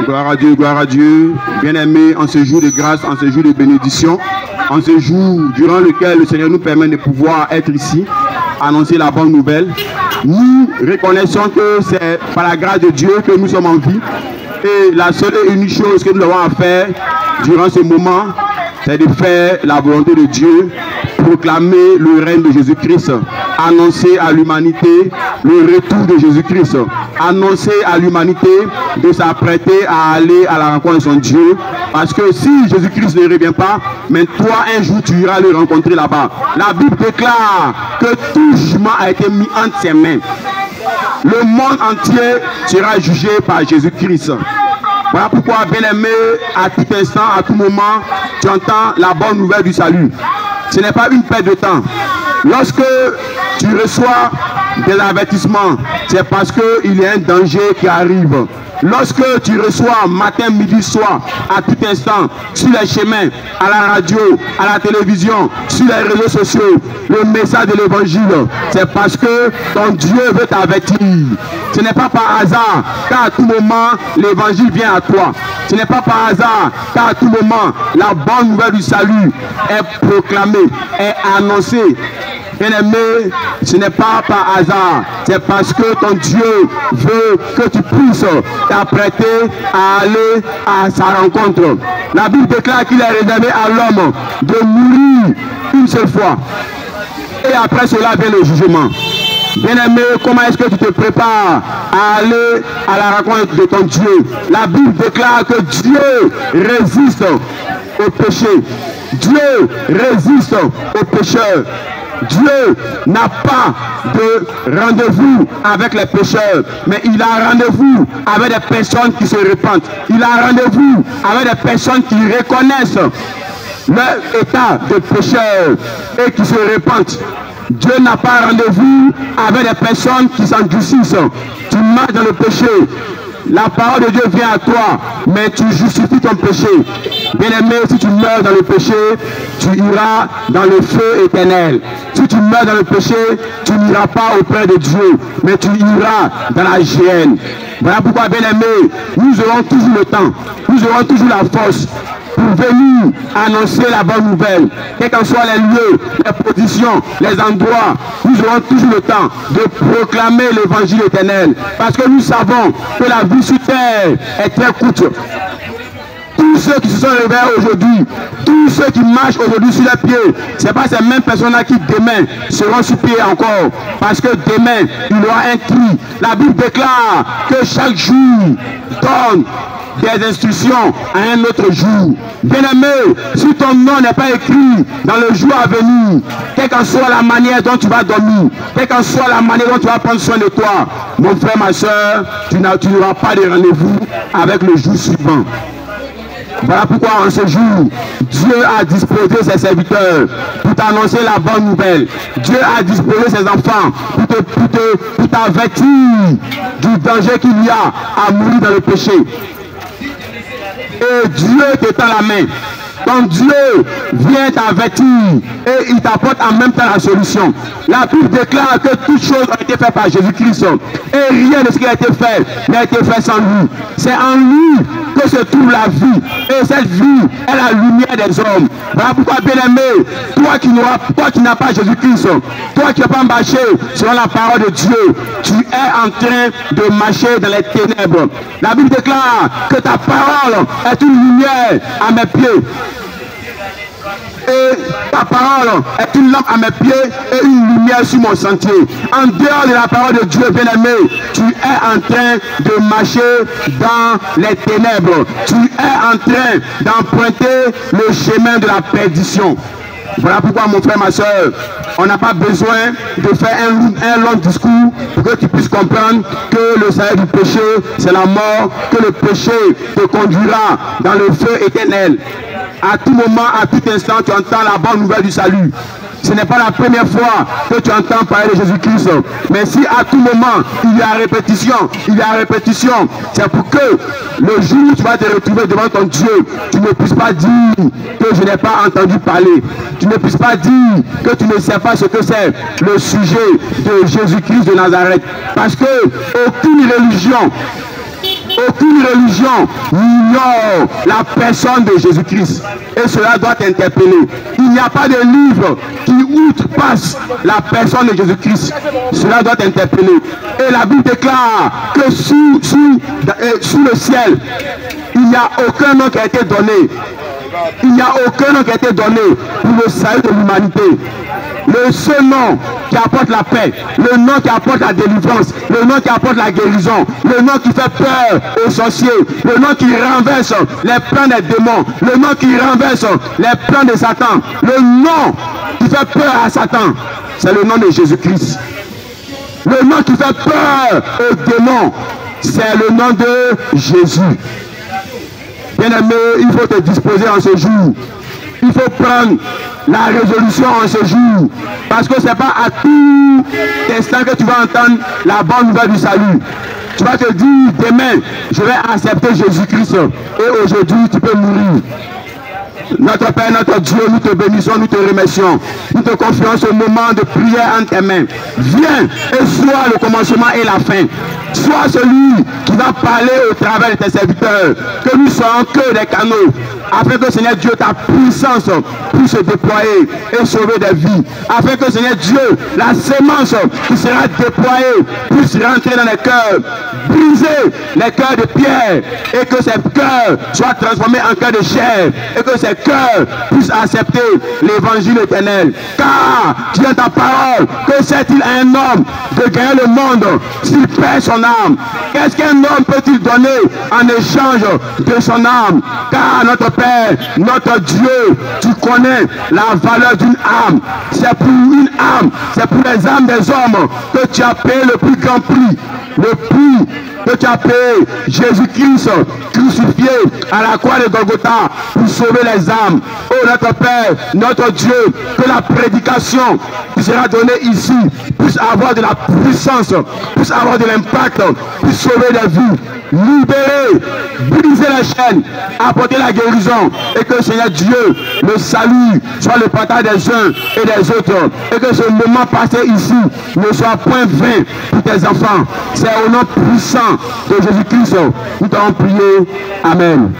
Gloire à Dieu, gloire à Dieu. Bien-aimés, en ce jour de grâce, en ce jour de bénédiction, en ce jour durant lequel le Seigneur nous permet de pouvoir être ici, annoncer la bonne nouvelle, nous reconnaissons que c'est par la grâce de Dieu que nous sommes en vie. Et la seule et unique chose que nous avons à faire durant ce moment, c'est de faire la volonté de Dieu, proclamer le règne de Jésus-Christ, annoncer à l'humanité le retour de Jésus-Christ, annoncer à l'humanité de s'apprêter à aller à la rencontre de son Dieu, parce que si Jésus-Christ ne revient pas, mais toi un jour tu iras le rencontrer là-bas. La Bible déclare que tout jugement a été mis entre ses mains. Le monde entier sera jugé par Jésus-Christ. Voilà pourquoi, bien-aimé, à tout instant, à tout moment, tu entends la bonne nouvelle du salut. Ce n'est pas une perte de temps. Lorsque tu reçois des avertissements, c'est parce qu'il y a un danger qui arrive. Lorsque tu reçois matin, midi, soir, à tout instant, sur les chemins, à la radio, à la télévision, sur les réseaux sociaux, le message de l'évangile, c'est parce que ton Dieu veut t'avertir. Ce n'est pas par hasard qu'à tout moment, l'évangile vient à toi. Ce n'est pas par hasard qu'à tout moment, la bonne nouvelle du salut est proclamée, est annoncée. Bien-aimé, ce n'est pas par hasard, c'est parce que ton Dieu veut que tu puisses t'apprêter à aller à sa rencontre. La Bible déclare qu'il est réservé à l'homme de mourir une seule fois. Et après cela vient le jugement. Bien-aimé, comment est-ce que tu te prépares à aller à la rencontre de ton Dieu? La Bible déclare que Dieu résiste au péché. Dieu résiste aux pécheurs. Dieu n'a pas de rendez-vous avec les pécheurs, mais il a rendez-vous avec des personnes qui se repentent. Il a rendez-vous avec des personnes qui reconnaissent leur état de pécheur et qui se repentent. Dieu n'a pas rendez-vous avec des personnes qui s'endurcissent. Tu marches dans le péché. La parole de Dieu vient à toi, mais tu justifies ton péché. Bien-aimé, si tu meurs dans le péché, tu iras dans le feu éternel. Si tu meurs dans le péché, tu n'iras pas auprès de Dieu, mais tu iras dans la géhenne. Voilà pourquoi, bien-aimé, nous aurons toujours le temps, nous aurons toujours la force pour venir annoncer la bonne nouvelle. Quels qu'en soient les lieux, les positions, les endroits, nous aurons toujours le temps de proclamer l'évangile éternel. Parce que nous savons que la vie sur terre est très courte. Tous ceux qui se sont réveillés aujourd'hui, tous ceux qui marchent aujourd'hui sur les pieds, ce n'est pas ces mêmes personnes-là qui demain seront sur pied encore. Parce que demain, il y aura un cri. La Bible déclare que chaque jour donne des instructions à un autre jour. Bien-aimé, si ton nom n'est pas écrit dans le jour à venir, quelle qu'en soit la manière dont tu vas dormir, quelle qu'en soit la manière dont tu vas prendre soin de toi, mon frère, ma soeur, tu n'auras pas de rendez-vous avec le jour suivant. Voilà pourquoi en ce jour, Dieu a disposé ses serviteurs pour t'annoncer la bonne nouvelle. Dieu a disposé ses enfants pour t'avertir du danger qu'il y a à mourir dans le péché. Et Dieu te tend la main. Ton Dieu vient t'avertir et il t'apporte en même temps la solution. La Bible déclare que toutes choses ont été faites par Jésus-Christ et rien de ce qui a été fait n'a été fait sans lui. C'est en lui que se trouve la vie et cette vie est la lumière des hommes. Voilà pourquoi, bien-aimé, toi qui n'as pas Jésus-Christ, toi qui n'as pas marché selon la parole de Dieu, tu es en train de marcher dans les ténèbres. La Bible déclare que ta parole est une lumière à mes pieds. Et ta parole est une lampe à mes pieds et une lumière sur mon sentier. En dehors de la parole de Dieu, bien-aimé, tu es en train de marcher dans les ténèbres. Tu es en train d'emprunter le chemin de la perdition. Voilà pourquoi, mon frère, ma soeur, on n'a pas besoin de faire un long discours pour que tu puisses comprendre que le salaire du péché, c'est la mort, que le péché te conduira dans le feu éternel. À tout moment, à tout instant, tu entends la bonne nouvelle du salut. ce n'est pas la première fois que tu entends parler de Jésus-Christ. Mais si à tout moment, il y a répétition, c'est pour que le jour où tu vas te retrouver devant ton Dieu, tu ne puisses pas dire que je n'ai pas entendu parler. Tu ne puisses pas dire que tu ne sais pas ce que c'est le sujet de Jésus-Christ de Nazareth. Parce que aucune religion n'ignore la personne de Jésus-Christ. Et cela doit t'interpeller. Il n'y a pas de livre qui outrepasse la personne de Jésus-Christ. Cela doit t'interpeller. Et la Bible déclare que sous le ciel, il n'y a aucun nom qui a été donné. Il n'y a aucun nom qui a été donné pour le salut de l'humanité. Le seul nom qui apporte la paix, le nom qui apporte la délivrance, le nom qui apporte la guérison, le nom qui fait peur aux sorciers, le nom qui renverse les plans des démons, le nom qui renverse les plans de Satan, le nom qui fait peur à Satan, c'est le nom de Jésus-Christ. Le nom qui fait peur aux démons, c'est le nom de Jésus. Bien-aimé, il faut te disposer en ce jour. Il faut prendre la résolution en ce jour. Parce que ce n'est pas à tout instant que tu vas entendre la bonne nouvelle du salut. Tu vas te dire, demain, je vais accepter Jésus-Christ. Et aujourd'hui, tu peux mourir. Notre Père, notre Dieu, nous te bénissons, nous te remercions. Nous te confions ce moment de prière entre tes mains. Viens et sois le commencement et la fin. Sois celui qui va parler au travers de tes serviteurs. Que nous soyons que des canaux. Afin que, Seigneur Dieu, ta puissance puisse se déployer et sauver des vies. Afin que, Seigneur Dieu, la sémence qui sera déployée puisse rentrer dans les cœurs, briser les cœurs de pierre, et que ces cœurs soient transformés en cœurs de chair, et que ces cœurs puissent accepter l'évangile éternel. Car tu as ta parole, que sert-il à un homme de gagner le monde s'il perd son âme? Qu'est-ce qu'un homme peut-il donner en échange de son âme? Car notre Père, notre Dieu, tu connais la valeur d'une âme. C'est pour une âme, c'est pour les âmes des hommes que tu as payé le plus grand prix. Le prix que tu as payé, Jésus-Christ crucifié à la croix de Golgotha pour sauver les âmes. Oh notre Père, notre Dieu, que la prédication qui sera donnée ici puisse avoir de la puissance, puisse avoir de l'impact, puisse sauver des vies, libérer, briser les chaînes, apporter la guérison, et que Seigneur Dieu, le salut soit le partage des uns et des autres, et que ce moment passé ici ne soit point vain pour tes enfants. C'est au nom puissant de Jésus-Christ nous t'avons prié. Amen.